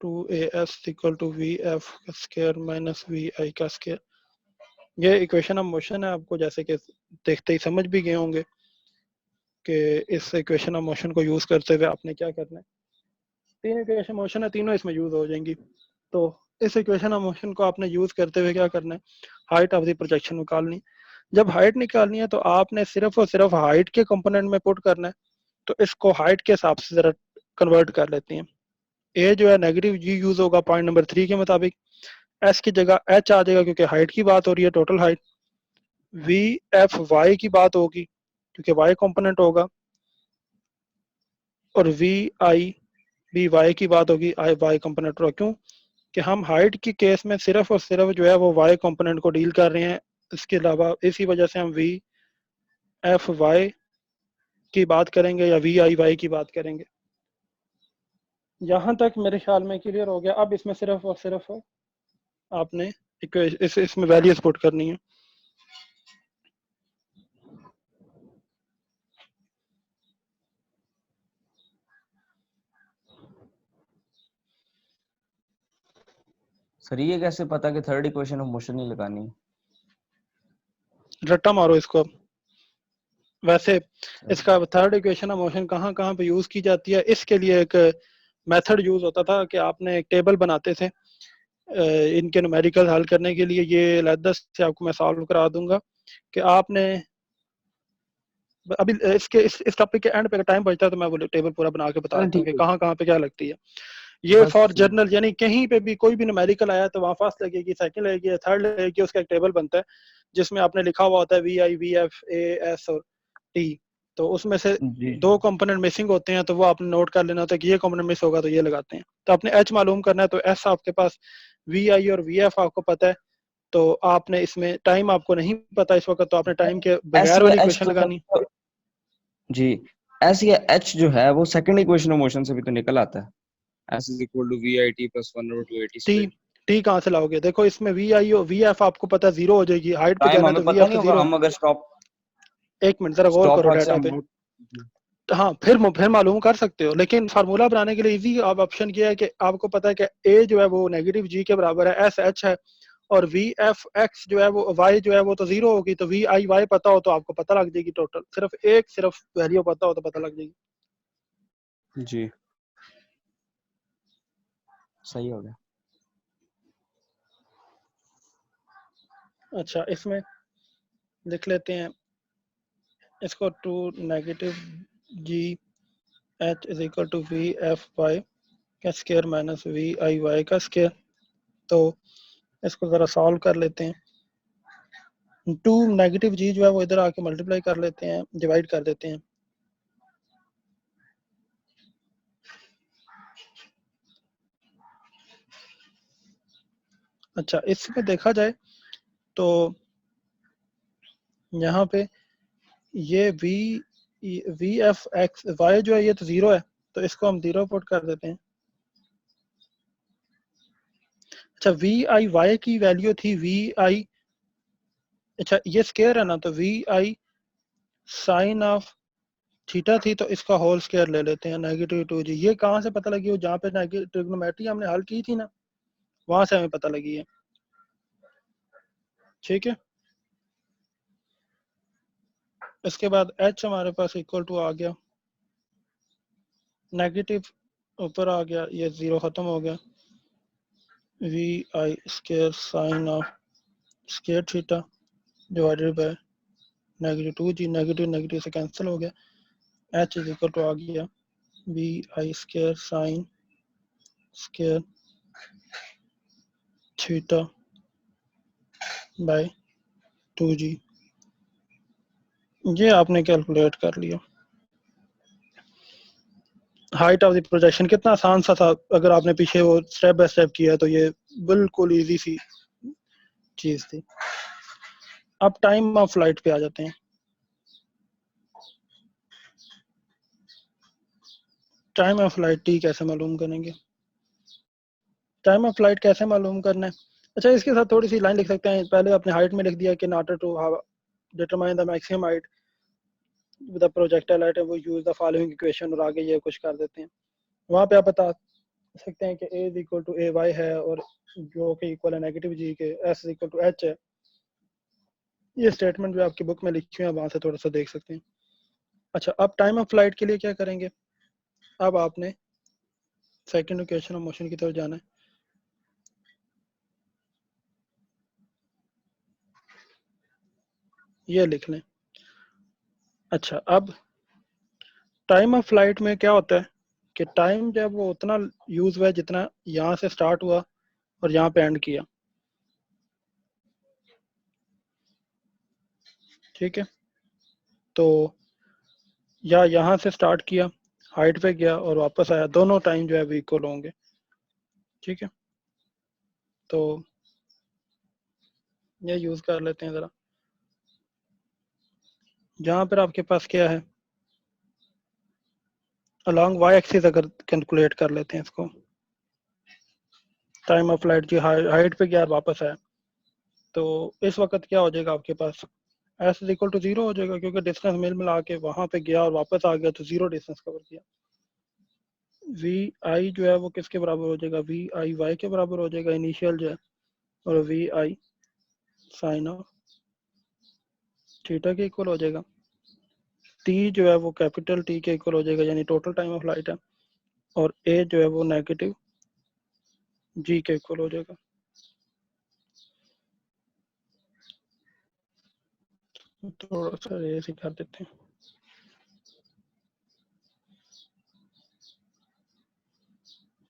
2as equal to V F का स्क्वायर माइनस वी आई का स्क्वायर। ये इक्वेशन ऑफ मोशन है, आपको जैसे कि देखते ही समझ भी गए होंगे कि इस इक्वेशन ऑफ मोशन को यूज करते हुए आपने क्या करना है। तीन इक्वेशन मोशन है, तीनों इसमें यूज हो जाएंगी। तो इस इक्वेशन ऑफ मोशन को आपने यूज करते हुए क्या करना है, हाइट ऑफ द प्रोजेक्शन निकालनी। जब हाइट निकालनी है तो आपने सिर्फ और सिर्फ हाइट के कंपोनेंट में पुट करना है। तो इसको हाइट के हिसाब से जरा कन्वर्ट कर लेते हैं। ए जो है नेगेटिव जी यूज होगा पॉइंट नंबर 3 के मुताबिक, एस की जगह एच आ जाएगा क्योंकि हाइट की बात हो रही है, total height. V F Y की बात होगी क्योंकि वाई कंपोनेंट होगा, और वी आई बी वाई की बात होगी, आई वाई कंपोनेंट होगा। क्यों कि हम हाइट की केस में सिर्फ और सिर्फ जो है वो वाई कंपोनेंट को डील कर रहे हैं। इसके अलावा इसी वजह से हम वी एफ वाई की बात करेंगे या वी आई वाई की बात करेंगे। यहाँ तक मेरे ख्याल में क्लियर हो गया। अब इसमें सिर्फ और सिर्फ आपने इसमें वैल्यूज पुट करनी है। सर ये कैसे पता कि थर्ड इक्वेशन ऑफ मोशन ही लगानी है? रट्टा मारो इसको। वैसे इसका थर्ड इक्वेशन ऑफ मोशन कहाँ कहाँ पे यूज की जाती है, इसके लिए एक मेथड यूज होता था कि आपने एक टेबल बनाते थे इनके न्यूमेरिकल हल करने के लिए। ये अलग से आपको मैं सॉल्व करा दूंगा कि आपने अभी इसके इस टॉपिक के एंड पे टाइम बचता है तो मैं वो टेबल पूरा बना के बता देता हूँ कि कहाँ कहाँ पे क्या लगती है। ये बस फॉर जर्नल, यानी कहीं पे भी कोई भी न्यूमेरिकल आया तो वहाँ फर्स्ट लगेगी, सेकंड लगेगी, थर्ड लगेगी, उसका एक टेबल बनता है जिसमें आपने लिखा हुआ होता है V I V F A S और टी। तो उसमें से जी दो कंपोनेंट मिसिंग होते हैं तो वो आपने नोट कर लेना होता है कि ये कंपोनेंट मिस होगा तो ये लगाते हैं। तो आपने एच मालूम करना है तो एस आपके पास, वी आई और वी एफ आपको पता है, तो आपने इसमें टाइम आपको नहीं पता इस वक्त, तो आपने टाइम के एस बगैर या वाली एच क्वेश्चन तो लगानी। जी एस या एच जो है वो सेकंड इक्वेशन ऑफ मोशन से भी तो निकल आता है। S is equal to VIT plus 1/2AT T square। T कहाँ से लाओगे? देखो इसमें वी आई और वी एफ आपको पता है जीरो हो जाएगी, हाइट पे टाइम जाना है हमें तो वी पता एफ नहीं तो होगा, जीरो है। हम अगर एक मिनट जरा गौर स्टॉप करो वॉच से डाटा हम पे। हाँ फिर मालूम कर सकते हो, लेकिन फार्मूला बनाने के लिए इजी आप ऑप्शन किया है कि आपको पता है कि ए जो है वो नेगेटिव जी के बराबर है, एस एच है, और वी एफ एक्स जो है वो वाई जो है वो तो जीरो होगी, तो वी आई वाई पता हो तो आपको पता लग जाएगी टोटल। सिर्फ वैल्यू पता हो तो पता लग जाएगी। जी सही हो गया। अच्छा इसमें लिख लेते हैं इसको, two negative G H is equal to V F Y का square minus V I Y का स्क्वायर। तो इसको ज़रा सॉल्व कर लेते हैं। टू नेगेटिव जी जो है वो इधर आके मल्टीप्लाई कर लेते हैं, डिवाइड कर देते हैं। अच्छा इसमें देखा जाए तो यहाँ पे ये वी एफ एक्स वाई जो है ये तो जीरो है, तो इसको हम जीरो पुट कर देते हैं। अच्छा वी आई वाई की वैल्यू थी वी आई, अच्छा ये स्क्वायर है ना, तो V I sine of theta थी, तो इसका होल स्क्वायर ले लेते हैं नेगेटिव टू जी। ये कहाँ से पता लगी? वो जहाँ पे ट्रिग्नोमेट्री हमने हल की थी ना, वहां से हमें पता लगी है। ठीक है, इसके बाद एच हमारे पास इक्वल टू आ गया, नेगेटिव ऊपर आ गया, ये जीरो खत्म हो गया, V I square sine of square theta divided by negative two G, negative negative से कैंसिल हो गया। एच इज इक्वल टू आ गया V I square sine square theta by two G. ये आपने कैलकुलेट कर लिया। हाइट ऑफ द प्रोजेक्शन कितना आसान सा था, अगर आपने पीछे वो स्टेप बाय स्टेप किया तो ये बिल्कुल इजी सी चीज थी। अब टाइम ऑफ फ्लाइट पे आ जाते हैं। टाइम ऑफ फ्लाइट टी कैसे मालूम करेंगे? टाइम ऑफ फ्लाइट कैसे मालूम करना है? अच्छा इसके साथ थोड़ी सी लाइन लिख सकते हैं। पहले अपने हाइट में लिख दिया कि in order to determine the maximum height, the projectile at वो यूज द फॉलोइंग इक्वेशन, और आगे ये कुछ कर देते हैं। वहाँ पे आप बता सकते हैं कि a is equal to A Y है, और जो कि इक्वल है नेगेटिव जी के, s is equal to H है। ये स्टेटमेंट जो आपकी बुक में लिखी हुई है, वहाँ से थोड़ा सा देख सकते हैं। अच्छा, अब टाइम ऑफ फ्लाइट के लिए क्या करेंगे? अब आपने सेकंड इक्वेशन ऑफ मोशन की तरफ जाना है। ये लिख लें। अच्छा, अब टाइम ऑफ फ्लाइट में क्या होता है कि टाइम जब वो उतना यूज हुआ है जितना यहाँ से स्टार्ट हुआ और यहाँ पे एंड किया, ठीक है। तो या यहाँ से स्टार्ट किया, हाइट पे गया और वापस आया, दोनों टाइम जो है वो इक्वल होंगे, ठीक है। तो ये यूज कर लेते हैं जरा। जहाँ पर आपके पास क्या है, अलॉन्ग वाई एक्सिस अगर कैलकुलेट कर लेते हैं इसको, time of flight G height पे गया और वापस आया, तो इस वक्त क्या हो जाएगा आपके पास, एस इज इक्वल टू 0 हो जाएगा, क्योंकि डिस्टेंस मिला के वहां पे गया और वापस आ गया, तो 0 डिस्टेंस कवर किया। वी आई जो है वो किसके बराबर हो जाएगा, वी आई वाई के बराबर हो जाएगा इनिशियल जो है, और V I sine of theta के इक्वल हो जाएगा। टी जो है वो कैपिटल टी के इक्वल हो जाएगा, यानी टोटल टाइम ऑफ फ्लाइट है, और ए जो है वो नेगेटिव जी के इक्वल हो जाएगा। थोड़ा सा ऐसे कर देते हैं।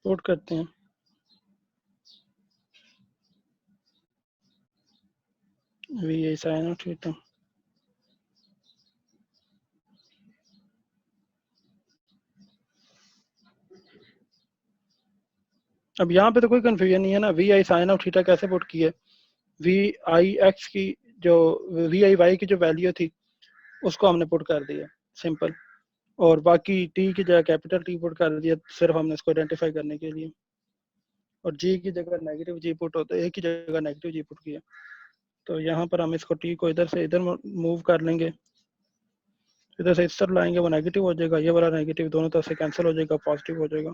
नोट करते हैं, V I sine of theta अब यहाँ पे तो कोई कंफ्यूजन नहीं है ना, V I sine of theta कैसे पुट की है, वी आई एक्स की जो वी आई वाई की जो वैल्यू थी उसको हमने पुट कर दिया, सिंपल। और बाकी टी की जगह कैपिटल टी पुट कर दिया, सिर्फ हमने इसको आइडेंटिफाई करने के लिए। और जी की जगह नेगेटिव जी पुट होता है, ए की जगह नेगेटिव जी पुट किया। तो यहाँ पर हम इसको टी को इधर से इधर मूव कर लेंगे, इधर से इस तरफ लाएंगे, वो नेगेटिव हो जाएगा, ये वाला नेगेटिव दोनों तरफ से कैंसिल हो जाएगा, पॉजिटिव हो जाएगा।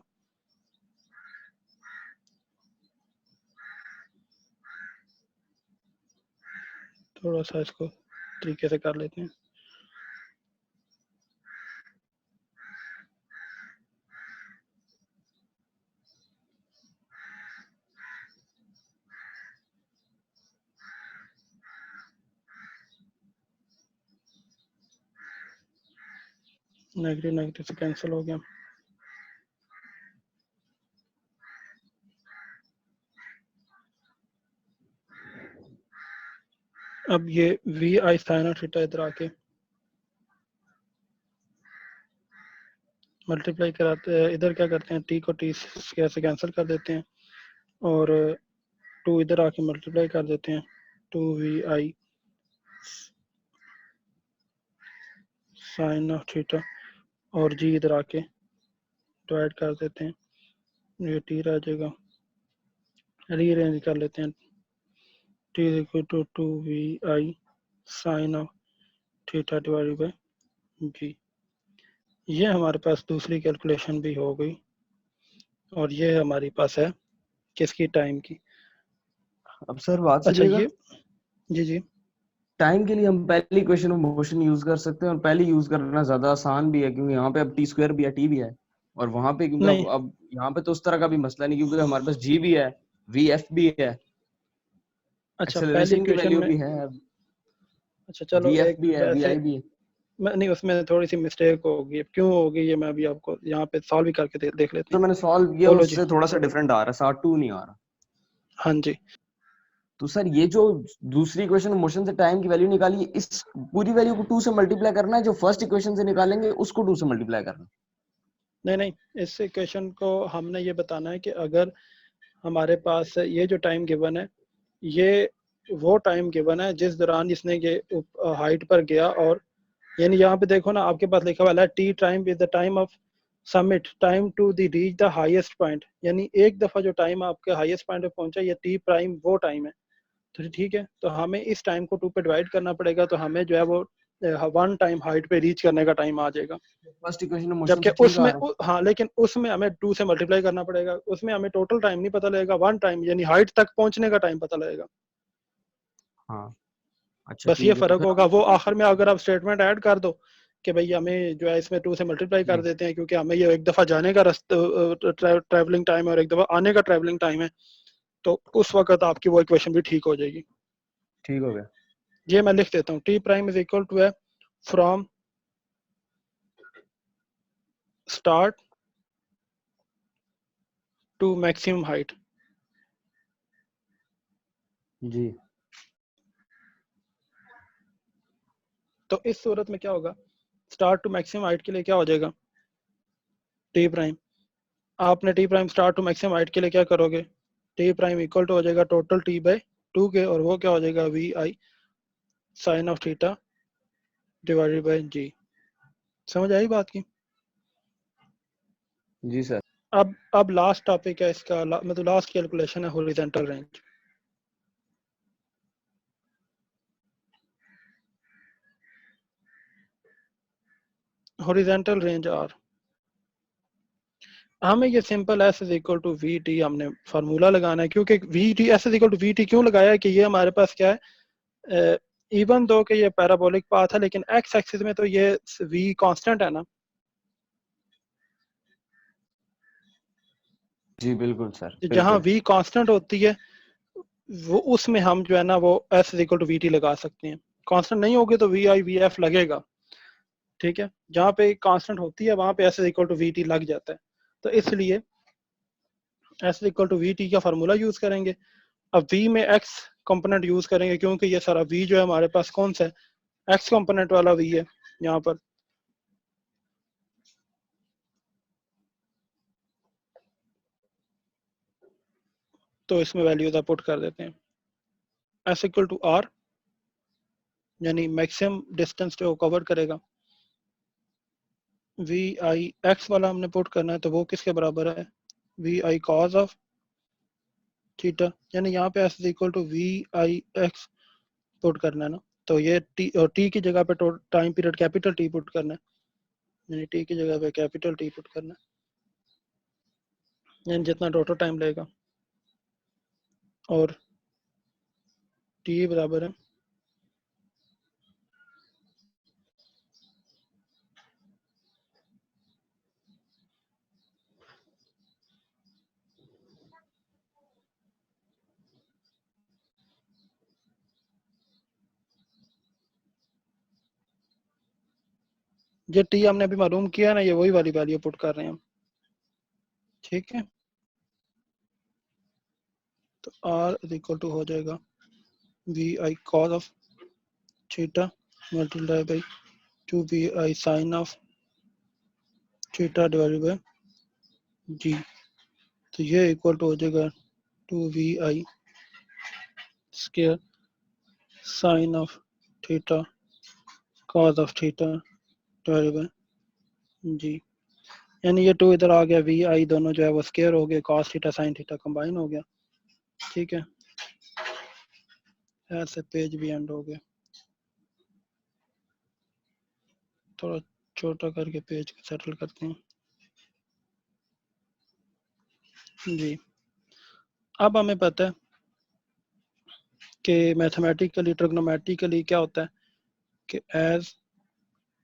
थोड़ा सा इसको तरीके से कर लेते हैं। नेगेटिव नेगेटिव से कैंसिल हो गया। अब ये V I sine of theta इधर आके मल्टीप्लाई कराते हैं, इधर क्या करते हैं, टी को टी से कैंसिल कर देते हैं, और 2 इधर आके मल्टीप्लाई कर देते हैं, 2vi साइन ऑफ थीटा, और जी इधर आके डिवाइड कर देते हैं, ये टी रह जाएगा, रीअरेंज कर लेते हैं, T is equal to 2vi sine of theta divided by G. ये हमारे पास दूसरी कैलकुलेशन भी हो गई, और ये हमारे पास है किसकी, टाइम की। अब सर बात अच्छा, सुनिएगा, ये जी जी टाइम के लिए हम पहली इक्वेशन ऑफ मोशन यूज कर सकते हैं, और पहली यूज करना ज्यादा आसान भी है, क्योंकि यहाँ पे अब टी स्क्वायर भी है, टी भी है, और वहां पे क्योंकि नहीं, अब यहाँ पे तो उस तरह का भी मसला नहीं, क्योंकि हमारे पास जी भी है, वी एफ भी है, अच्छा पहली एक्सेलरेशन की इक्वेशन वैल्यू में, भी है, अच्छा चलो वी एफ एक भी है, वी वैसे, आई भी है। नहीं उसमें थोड़ी सी मिस्टेक होगी, क्यों होगी ये मैं अभी आपको यहाँ पे सॉल्व भी करके देख लेते तो हैं। मैंने सॉल्व किया, बोलो जी। उससे थोड़ा सा डिफरेंट आ रहा है, 7-2 नहीं आ रहा। हाँ जी, तो सर ये जो दूसरी इक्वेशन मोशन से टाइम की वैल्यू निकाली, इस पूरी वैल्यू को 2 से मल्टीप्लाई करना है, जो फर्स्ट इक्वेशन से निकालेंगे उसको 2 से मल्टीप्लाई करना है। नहीं नहीं, इस इक्वेशन को हमने ये बताना है कि अगर हमारे पास ये जो टाइम गिवन है, ये वो टाइम गिवन है जिस दौरान इसने ये हाइट पर गया, और यानी यहाँ पे देखो ना आपके पास लिखा हुआ है T time is the time of summit time to the reach the highest point, यानी एक दफा जो टाइम आपके हाईएस्ट पॉइंट पे पहुंचा, ये टी प्राइम वो टाइम है। तो ठीक है, तो हमें इस टाइम को 2 पे डिवाइड करना पड़ेगा, तो हमें जो है वो वन टाइम हाइट पे रीच करने का टाइम आ जाएगा। फर्स्ट इक्वेशन में मोशन जबकि तो ठीक आ उसमें रहा है। हाँ, लेकिन उसमें हमें 2 से मल्टीप्लाई करना पड़ेगा, उसमें हमें टोटल टाइम नहीं पता लगेगा, वन टाइम यानी हाइट तक पहुंचने का टाइम पता लगेगा। हाँ अच्छा बस ये ठीक है, तो फर्क फिर होगा। वो आखिर में अगर आप स्टेटमेंट ऐड कर दो कि भाई हमें जो है इसमें 2 से मल्टीप्लाई कर देते हैं, क्योंकि हमें ये एक दफा जाने का ट्रैवलिंग टाइम है और एक दफा आने का ट्रैवलिंग टाइम है, तो उस वक्त आपकी वो इक्वेशन भी ठीक हो जाएगी। ठीक हो गया। ये मैं लिख देता हूँ, T prime is equal to है from start to maximum height. जी तो इस सूरत में क्या होगा, स्टार्ट टू मैक्सिमम हाइट के लिए क्या हो जाएगा, टी प्राइम, आपने T prime start to maximum height के लिए क्या करोगे, टी प्राइम इक्वल टू हो जाएगा टोटल टी बाई 2 के, और वो क्या हो जाएगा V I sine of theta divided by G. समझ आई बात की? जी सर। अब लास्ट टॉपिक है इसका, मतलब लास्ट कैलकुलेशन है horizontal range. Horizontal range R, हमें ये simple S is equal to V T हमने फार्मूला लगाना है, क्योंकि V T S is equal to V T क्यों लगाया है कि ये हमारे पास क्या है, इवन दो कि ये पैराबोलिक पाथ है, लेकिन एक्स एक्सिस में तो ये वी कांस्टेंट है ना। जी बिल्कुल सर, जहाँ बिल्कुल। वी कांस्टेंट होती है वो उसमें हम जो है ना वो S is equal to V T लगा सकते हैं। कांस्टेंट नहीं होगी तो वी आई वी एफ लगेगा, ठीक है। जहाँ पे कांस्टेंट होती है वहां पे S is equal to V T लग जाता है, तो इसलिए S is equal to V T का फार्मूला यूज करेंगे। अब v में x कंपोनेंट यूज करेंगे, क्योंकि ये सारा v जो है हमारे पास कौन सा है, x कंपोनेंट वाला v है यहाँ पर। तो इसमें वैल्यूज आप पुट कर देते हैं, s इक्वल टू r यानी मैक्सिमम डिस्टेंस जो कवर करेगा, वी आई एक्स वाला हमने पुट करना है, तो वो किसके बराबर है, V I cos of theta, यानी यहाँ पे s equal to V I X put करना है ना। तो ये t की जगह पे time period capital T put करना है, यानी t की जगह पे कैपिटल T पुट करना है, यानी जितना टोटल टाइम लगेगा, और t बराबर है ये टी हमने अभी मालूम किया ना, ये वही वाली वैल्यू पुट कर रहे हैं हम, ठीक है। तो r इज इक्वल टू हो जाएगा V I cos of theta multiply by 2 V I sine of theta divided by G. तो ये इक्वल टू हो जाएगा 2 V I square sine of theta cos of theta divided by G. यानी ये 2 इधर आ गया, वी आई दोनों जो है वो स्क्वायर हो गए, cos theta sine theta combine हो गया, ठीक है। ऐसे पेज भी एंड हो गया, थोड़ा छोटा करके पेज को सेटल करते हैं जी। अब हमें पता है कि मैथमेटिकली ट्रिग्नोमेट्रिकली क्या होता है कि as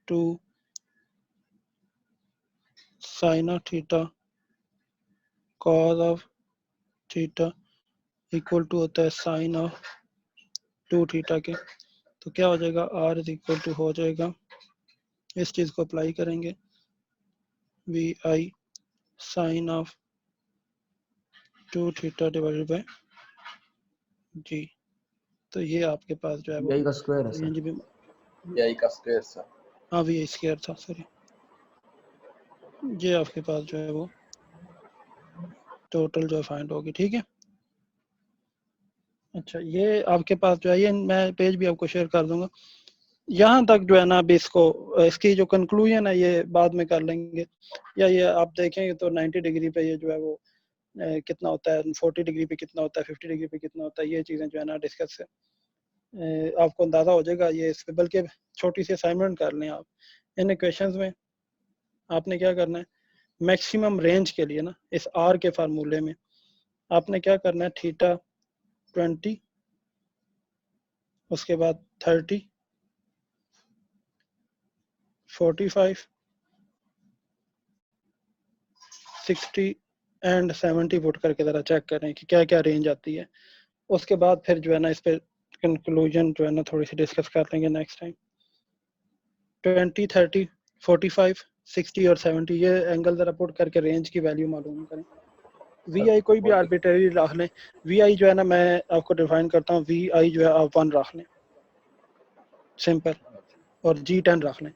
two sine of theta cos of theta equal to होता है साइन ऑफ 2 थीटा के। तो क्या हो जाएगा, r इज इक्वल टू हो जाएगा, इस चीज़ को अप्लाई करेंगे, V I sine of 2 theta divided by G. तो ये आपके पास जो है वो यही का स्क्वायर है सर। रेंज भी, यही का स्क्वायर सर। हाँ वी आई स्क्वायर था, सॉरी, ये आपके पास जो है वो टोटल जो फाइंड होगी, ठीक है। अच्छा, ये आपके पास जो है, ये मैं पेज भी आपको शेयर कर दूंगा। यहाँ तक जो है ना अभी इसको, इसकी जो कंक्लूजन है ये बाद में कर लेंगे, या ये आप देखेंगे तो 90 डिग्री पे ये जो है वो कितना होता है, 40 डिग्री पे कितना होता है, 50 डिग्री पे कितना होता है, ये चीज़ें जो है ना डिस्कस आपको अंदाजा हो जाएगा ये इस पे। बल्कि छोटी सी असाइनमेंट कर लें आप, इन इक्वेशंस में आपने क्या करना है, मैक्सिमम रेंज के लिए ना इस आर के फार्मूले में आपने क्या करना है, थीटा 20, उसके बाद 30, 45, 60 एंड 70 पुट करके ज़रा चेक करें कि क्या क्या रेंज आती है। उसके बाद फिर जो है ना इस पे कंक्लूजन जो है ना थोड़ी सी डिस्कस कर लेंगे नेक्स्ट टाइम। 20, 30, 45, 60 और 70 ये एंगल ज़रा पुट करके रेंज की वैल्यू मालूम करें। वी आई कोई भी आर्बिट्रेरी रख लें, वी आई जो है ना मैं आपको डिफाइन करता हूँ, वी आई जो है आप 1 रख लें सिंपल, और G10 रख लें।